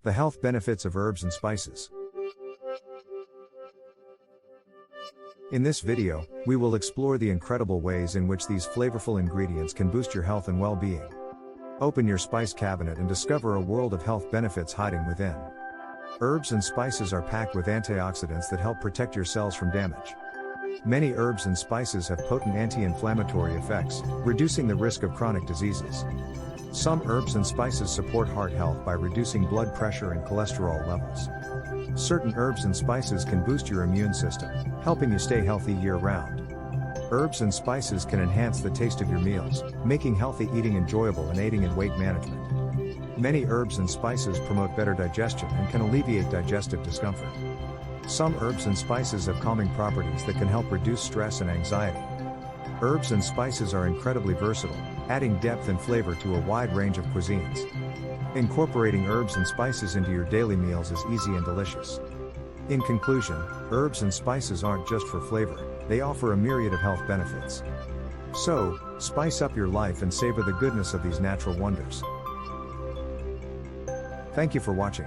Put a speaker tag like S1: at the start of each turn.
S1: The health benefits of herbs and spices. In this video, we will explore the incredible ways in which these flavorful ingredients can boost your health and well-being. Open your spice cabinet and discover a world of health benefits hiding within. Herbs and spices are packed with antioxidants that help protect your cells from damage. Many herbs and spices have potent anti-inflammatory effects, reducing the risk of chronic diseases. Some herbs and spices support heart health by reducing blood pressure and cholesterol levels. Certain herbs and spices can boost your immune system, helping you stay healthy year-round. Herbs and spices can enhance the taste of your meals, making healthy eating enjoyable and aiding in weight management. Many herbs and spices promote better digestion and can alleviate digestive discomfort. Some herbs and spices have calming properties that can help reduce stress and anxiety. Herbs and spices are incredibly versatile, adding depth and flavor to a wide range of cuisines. Incorporating herbs and spices into your daily meals is easy and delicious. In conclusion, herbs and spices aren't just for flavor, they offer a myriad of health benefits. So, spice up your life and savor the goodness of these natural wonders. Thank you for watching.